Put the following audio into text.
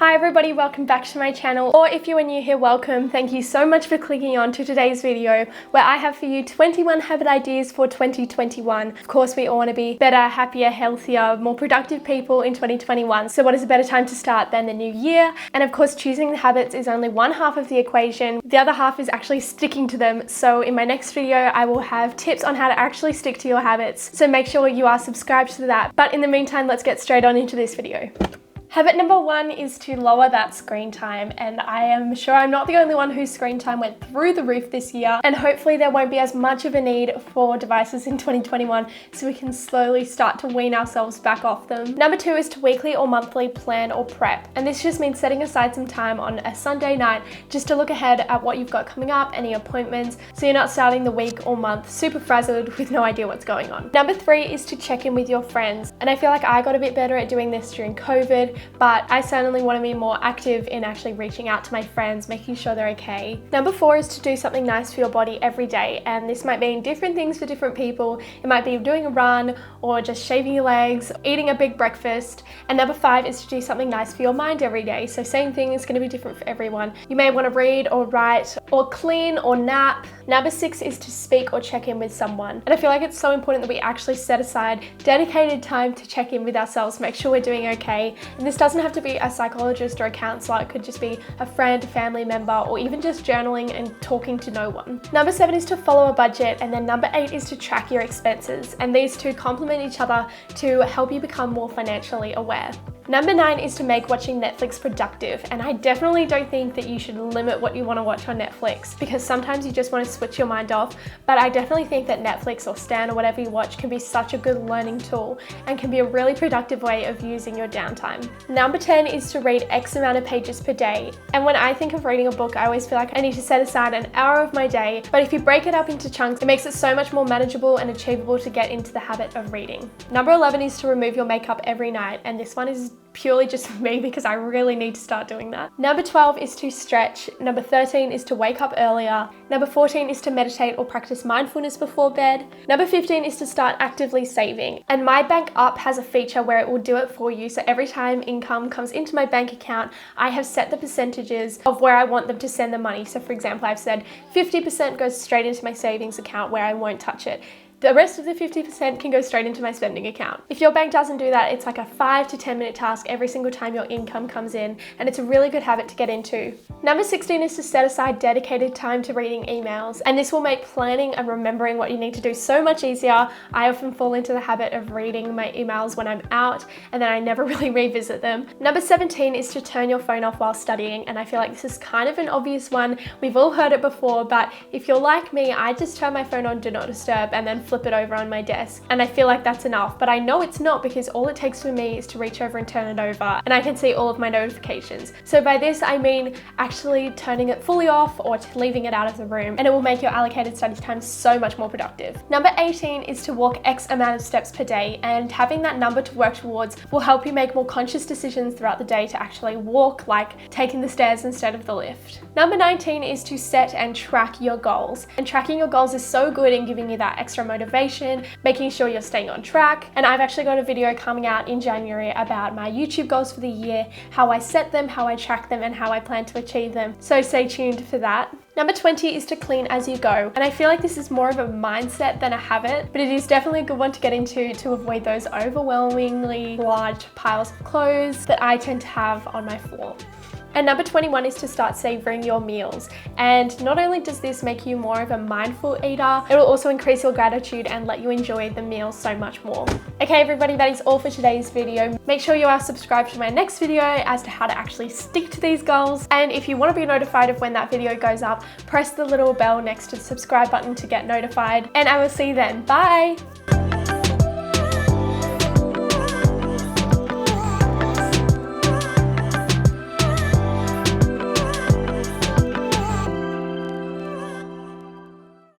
Hi everybody, welcome back to my channel, or if you are new here, welcome. Thank you so much for clicking on to today's video where I have for you 21 habit ideas for 2021. Of course, we all want to be better, happier, healthier, more productive people in 2021. So what is a better time to start than the new year? And of course, choosing the habits is only one half of the equation. The other half is actually sticking to them. So in my next video, I will have tips on how to actually stick to your habits. So make sure you are subscribed to that. But in the meantime, let's get straight on into this video. Habit number one is to lower that screen time, and I am sure I'm not the only one whose screen time went through the roof this year, and hopefully there won't be as much of a need for devices in 2021 so we can slowly start to wean ourselves back off them. Number two is to weekly or monthly plan or prep, and this just means setting aside some time on a Sunday night just to look ahead at what you've got coming up, any appointments, so you're not starting the week or month super frazzled with no idea what's going on. Number three is to check in with your friends, and I feel like I got a bit better at doing this during COVID, but I certainly want to be more active in actually reaching out to my friends, making sure they're okay. Number four is to do something nice for your body every day, and this might mean different things for different people. It might be doing a run or just shaving your legs, eating a big breakfast. And number five is to do something nice for your mind every day. So same thing is going to be different for everyone. You may want to read or write or clean or nap. Number six is to speak or check in with someone. And I feel like it's so important that we actually set aside dedicated time to check in with ourselves, make sure we're doing okay. And this doesn't have to be a psychologist or a counselor. It could just be a friend, a family member, or even just journaling and talking to no one. Number seven is to follow a budget, and then number eight is to track your expenses. And these two complement each other to help you become more financially aware. Number nine is to make watching Netflix productive, and I definitely don't think that you should limit what you want to watch on Netflix, because sometimes you just want to switch your mind off, but I definitely think that Netflix or Stan or whatever you watch can be such a good learning tool and can be a really productive way of using your downtime. Number 10 is to read X amount of pages per day, and when I think of reading a book, I always feel like I need to set aside an hour of my day, but if you break it up into chunks, it makes it so much more manageable and achievable to get into the habit of reading. Number 11 is to remove your makeup every night, and this one is purely just for me because I really need to start doing that. Number 12 is to stretch. Number 13 is to wake up earlier. Number 14 is to meditate or practice mindfulness before bed. Number 15 is to start actively saving. And my bank app has a feature where it will do it for you. So every time income comes into my bank account, I have set the percentages of where I want them to send the money. So for example, I've said 50% goes straight into my savings account where I won't touch it. The rest of the 50% can go straight into my spending account. If your bank doesn't do that, it's like a 5 to 10 minute task every single time your income comes in, and it's a really good habit to get into. Number 16 is to set aside dedicated time to reading emails, and this will make planning and remembering what you need to do so much easier. I often fall into the habit of reading my emails when I'm out, and then I never really revisit them. Number 17 is to turn your phone off while studying, and I feel like this is kind of an obvious one. We've all heard it before, but if you're like me, I just turn my phone on Do Not Disturb and then flip it over on my desk, and I feel like that's enough, but I know it's not, because all it takes for me is to reach over and turn it over and I can see all of my notifications. So by this I mean actually turning it fully off or leaving it out of the room, and it will make your allocated study time so much more productive. Number 18 is to walk X amount of steps per day, and having that number to work towards will help you make more conscious decisions throughout the day to actually walk, like taking the stairs instead of the lift. Number 19 is to set and track your goals, and tracking your goals is so good in giving you that extra motivation, making sure you're staying on track. And I've actually got a video coming out in January about my YouTube goals for the year, how I set them, how I track them, and how I plan to achieve them. So stay tuned for that. Number 20 is to clean as you go. And I feel like this is more of a mindset than a habit, but it is definitely a good one to get into to avoid those overwhelmingly large piles of clothes that I tend to have on my floor. And number 21 is to start savoring your meals. And not only does this make you more of a mindful eater, it will also increase your gratitude and let you enjoy the meal so much more. Okay everybody, that is all for today's video. Make sure you are subscribed to my next video as to how to actually stick to these goals. And if you want to be notified of when that video goes up, press the little bell next to the subscribe button to get notified. And I will see you then. Bye!